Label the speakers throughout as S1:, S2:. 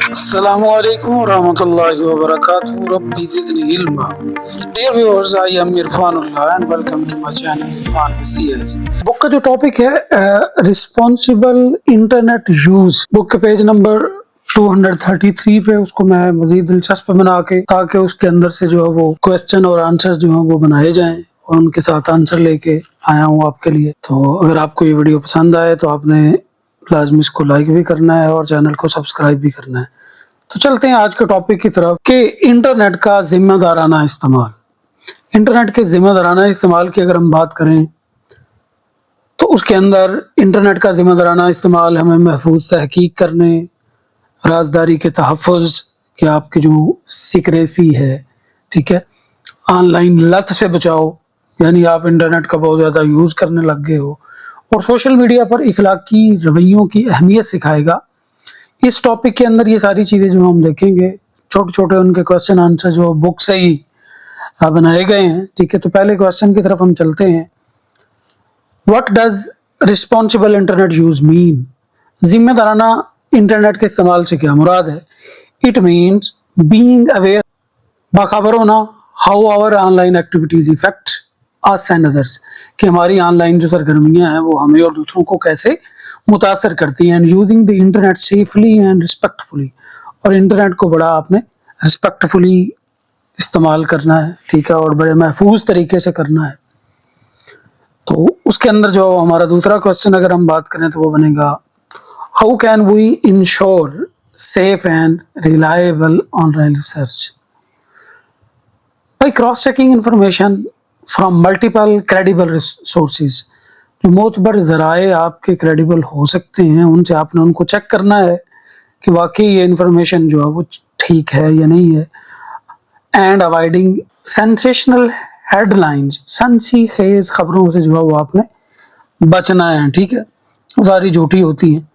S1: Assalamu alaikum warahmatullahi wabarakatuh. Rabbi zidni ilma. Dear viewers, I am Irfanullah and welcome to my channel Irfan VCS. Book का जो topic है responsible internet use, book के page number 233 पे उसको मैं मजीद दिलचस्प बना के, ताकि उसके अंदर से जो है वो क्वेश्चन और आंसर जो है वो बनाए जाएं और उनके साथ आंसर लेके आया हूँ आपके लिए। तो अगर आपको ये वीडियो पसंद आए तो आपने लाजमी इसको लाइक भी करना है और चैनल को सब्सक्राइब भी करना है। तो चलते हैं आज के टॉपिक की तरफ कि इंटरनेट का जिम्मेदाराना इस्तेमाल। इंटरनेट के जिम्मेदाराना इस्तेमाल की अगर हम बात करें तो उसके अंदर इंटरनेट का जिम्मेदाराना इस्तेमाल हमें महफूज तहकीक करने, राजदारी के तहफ़्फ़ुज़ कि आपकी जो सिक्रेसी है, ठीक है, ऑनलाइन लत से बचाओ, यानी आप इंटरनेट का बहुत ज़्यादा यूज़ करने लग गए हो, और सोशल मीडिया पर इखलाकी रवैयों की अहमियत सिखाएगा। इस टॉपिक के अंदर ये सारी चीज़ें जो हम देखेंगे, छोटे छोटे उनके क्वेश्चन आंसर जो बुक से ही बनाए गए हैं, ठीक है। तो पहले क्वेश्चन की तरफ हम चलते हैं। What does responsible internet use mean? जिम्मेदाराना इंटरनेट के इस्तेमाल से क्या मुराद है? इट मीन्स बीइंग अवेयर, बाखबर होना, how our online activities effect us and others, कि हमारी ऑनलाइन जो सरगर्मियां हैं वो हमें और दूसरों को कैसे मुतासर करती हैं। And using the internet safely and respectfully, और इंटरनेट को बड़ा आपने रिस्पेक्टफुली इस्तेमाल करना है, ठीक है, और बड़े महफूज तरीके से करना है। तो उसके अंदर जो हमारा दूसरा क्वेश्चन अगर हम बात करें तो वो बनेगा, how can we ensure safe and reliable online research? By cross checking information from multiple credible sources. जो मोतबर ज़राए आपके क्रेडिबल हो सकते हैं, उनसे आपने उनको चेक करना है कि वाकई ये इंफॉर्मेशन जो है वो ठीक है या नहीं है। एंड अवॉइडिंग सेंसेशनल हेडलाइंस, सनसी खेज खबरों से जो है वो आपने बचना है, ठीक है, वो सारी झूठी होती हैं।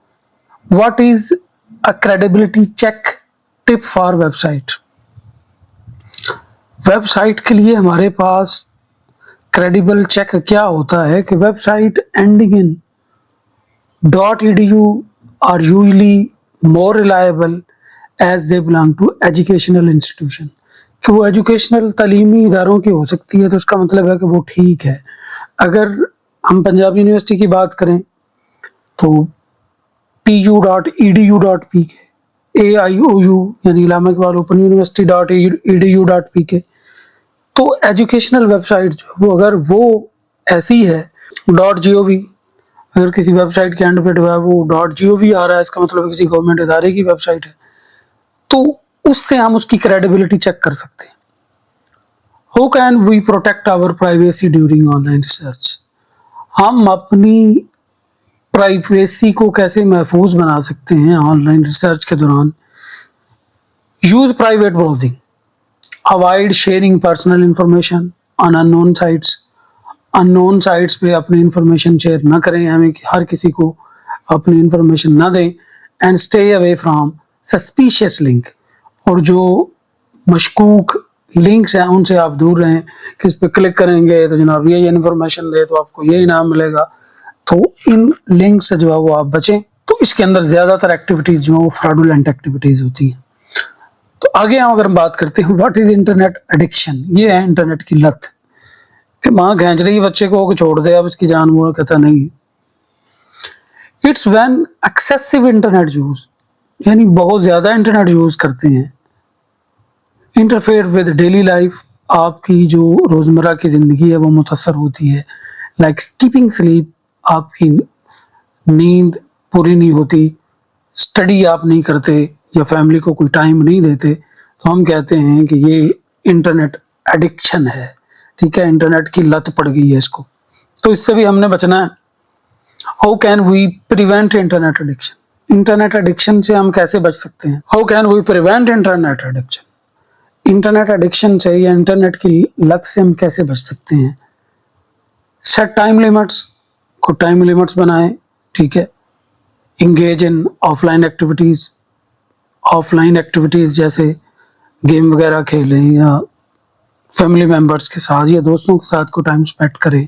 S1: What is a credibility check tip for website? Website के लिए हमारे पास क्रेडिबल चेक क्या होता है कि website ending in .edu are usually more reliable as they belong to educational institution, कि वो एजुकेशनल तालीमी इदारों की हो सकती है, तो उसका मतलब है कि वो ठीक है। अगर हम पंजाब यूनिवर्सिटी की बात करें तो tu.edu.pk, AIOU यानी इलामा इकबाल ओपन यूनिवर्सिटी .edu.pk, तो एजुकेशनल वेबसाइट जो वो अगर वो ऐसी है, .gov, अगर किसी वेबसाइट के एंड पे जो है वो .gov आ रहा है, इसका मतलब किसी गवर्नमेंट इदारे की वेबसाइट है, तो उससे हम उसकी क्रेडिबिलिटी चेक कर सकते हैं। How can we protect our privacy during online research? हम अपनी प्राइवेसी को कैसे महफूज बना सकते हैं ऑनलाइन रिसर्च के दौरान? Use private browsing, avoid sharing personal information on unknown sites. Unknown sites पे अपनी इंफॉर्मेशन शेयर ना करें, हमें हर किसी को अपनी इंफॉर्मेशन ना दें। And stay away from suspicious link, और जो मशकूक लिंक्स हैं उनसे आप दूर रहें कि इस पर क्लिक करेंगे तो जनाब ये इन्फॉर्मेशन दे तो आपको ये इनाम मिलेगा। तो इन लिंक से जो है वो आप बचें। तो इसके अंदर ज़्यादातर एक्टिविटीज़ जो है वो फ्रॉडुलेंट एक्टिविटीज़ होती हैं। तो आगे हम अगर हम बात करते हैं, व्हाट इज़ इंटरनेट एडिक्शन? ये है इंटरनेट की लत, कि माँ खींच रही है बच्चे को कि छोड़ दे अब इसकी जान, वो कहता नहीं। It's when excessive internet use, यानी बहुत ज़्यादा इंटरनेट यूज़ करते हैं, इंटरफेयर विद डेली लाइफ, आपकी जो रोज़मर्रा की ज़िंदगी है वो मुतासर होती है। लाइक स्कीपिंग स्लीप, आपकी नींद पूरी नहीं होती, स्टडी आप नहीं करते या फैमिली को कोई टाइम नहीं देते, तो हम कहते हैं कि ये इंटरनेट एडिक्शन है, ठीक है, इंटरनेट की लत पड़ गई है इसको। तो इससे भी हमने बचना है। How can we prevent internet addiction? Internet addiction से हम कैसे बच सकते हैं? How can we prevent internet addiction? Internet addiction से या इंटरनेट की लत से हम कैसे बच सकते हैं? सेट टाइम लिमिट्स, को टाइम लिमिट्स बनाएं, ठीक है। Engage in offline activities, offline activities जैसे गेम वगैरह खेलें या फैमिली मेम्बर्स के साथ या दोस्तों के साथ को टाइम स्पेंड करें।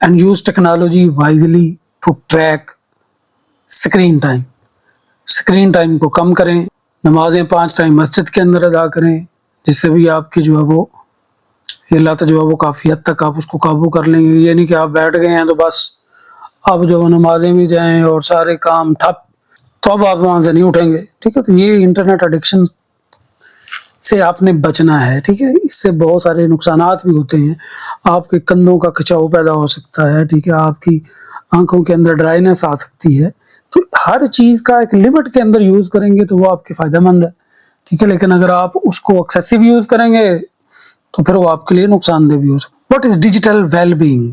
S1: And use technology wisely to track screen time, screen time को कम करें نمازیں 5 ٹائم مسجد کے اندر ادا کریں، جس سے بھی آپ کی جو ہے وہ یہ لت جو ہے وہ کافی حد تک آپ اس کو قابو کر لیں گے۔ یہ نہیں کہ آپ بیٹھ گئے ہیں تو بس اب جو وہ نمازیں بھی جائیں اور سارے کام ٹھپ، تو اب آپ وہاں سے نہیں اٹھیں گے، ٹھیک ہے۔ تو یہ انٹرنیٹ ایڈکشن سے آپ نے بچنا ہے، ٹھیک ہے۔ اس سے بہت سارے نقصانات بھی ہوتے ہیں، آپ کے کندھوں کا کھچاؤ پیدا ہو سکتا ہے، ٹھیک ہے، آپ کی آنکھوں کے اندر ڈرائینس آ سکتی ہے۔ تو ہر چیز کا ایک لمٹ کے اندر یوز کریں گے تو وہ آپ کے فائدہ مند ہے، ٹھیک ہے۔ لیکن اگر آپ اس کو ایکسیسو یوز کریں گے تو پھر وہ آپ کے لیے نقصان دہ بھی ہو سکتا ہے۔ What is digital well being?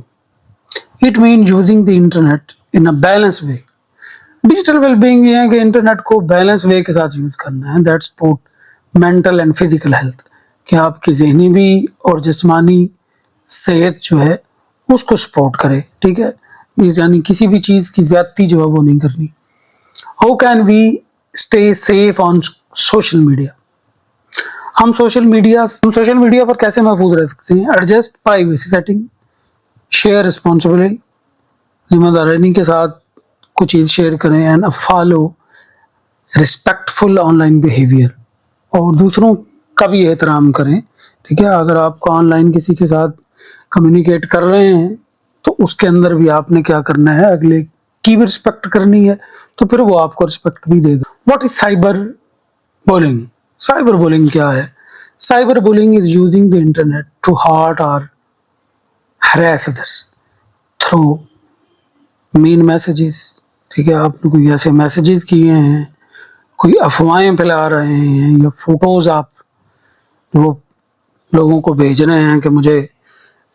S1: It mean using the internet in a balance way. Digital well being یہ ہے کہ انٹرنیٹ کو بیلنس وے کے ساتھ یوز کرنا ہے، that support mental and physical health, کہ آپ کی ذہنی بھی اور جسمانی صحت جو ہے اس کو سپورٹ کرے، ٹھیک ہے۔ یعنی کسی بھی چیز کی زیادتی جو ہے وہ نہیں کرنی۔ How can we stay safe on social media? ہم سوشل میڈیا پر کیسے محفوظ رہ سکتے ہیں؟ Adjust privacy setting, share responsibly, ذمہ دارانی کے ساتھ کچھ چیز شیئر کریں، and follow respectful online behaviour, اور دوسروں کا بھی احترام کریں، ٹھیک ہے۔ اگر آپ کو آن لائن کسی کے ساتھ کمیونیکیٹ کر رہے ہیں تو اس کے اندر بھی آپ نے کیا کرنا ہے، اگلے کی بھی رسپیکٹ کرنی ہے، تو پھر وہ آپ کو رسپیکٹ بھی دے گا۔ What is cyber bullying? Cyber bullying کیا ہے؟ Cyber bullying is using the internet to hurt اور ہراس ادرس تھرو مین میسیجز، ٹھیک ہے۔ آپ نے کوئی ایسے میسیجز کیے ہیں، کوئی افواہیں پھیلا رہے ہیں، یا فوٹوز آپ وہ لوگوں کو بھیج رہے ہیں کہ مجھے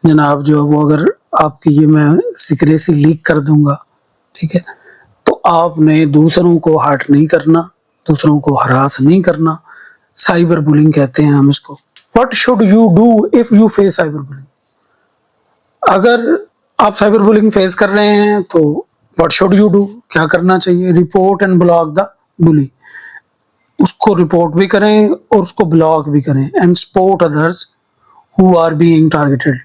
S1: جناب جو وہ اگر آپ کی یہ میں سیکریسی لیک کر دوں گا، ٹھیک ہے، تو آپ نے دوسروں کو ہارٹ نہیں کرنا، دوسروں کو ہراس نہیں کرنا۔ سائبر بولنگ کہتے ہیں ہم اس کو۔ What should you do if you face cyber bullying? اگر آپ سائبر بولنگ فیس کر رہے ہیں تو واٹ شوڈ یو ڈو؟ کیا کرنا چاہیے؟ رپورٹ اینڈ بلاک دا بلی، اس کو رپورٹ بھی کریں اور اس کو بلاک بھی کریں، and support others who are being targeted,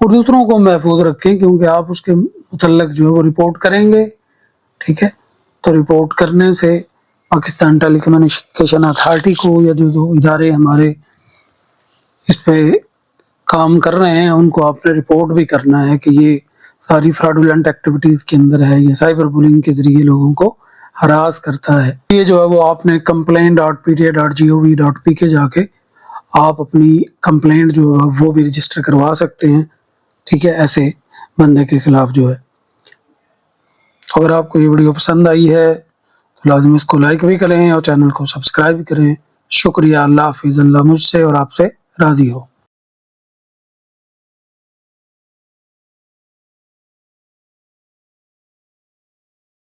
S1: اور دوسروں کو محفوظ رکھیں، کیونکہ آپ اس کے متعلق جو ہے وہ رپورٹ کریں گے، ٹھیک ہے۔ تو رپورٹ کرنے سے پاکستان ٹیلی کمیونیکیشن اتھارٹی کو، یا جو ادارے ہمارے اس پہ کام کر رہے ہیں ان کو آپ نے رپورٹ بھی کرنا ہے کہ یہ ساری فراڈولنٹ ایکٹیویٹیز کے اندر ہے، یہ سائبر بولنگ کے ذریعے لوگوں کو ہراس کرتا ہے۔ یہ جو ہے وہ آپ نے complaint.pta.gov.pk جا کے آپ اپنی کمپلینٹ جو ہے وہ بھی رجسٹر کروا سکتے ہیں، ٹھیک ہے، ایسے بندے کے خلاف جو ہے۔ اگر آپ کو یہ ویڈیو پسند آئی ہے تو لازم اس کو لائک بھی کریں اور چینل کو سبسکرائب بھی کریں۔ شکریہ، اللہ حافظ، اللہ مجھ سے اور آپ سے راضی ہو۔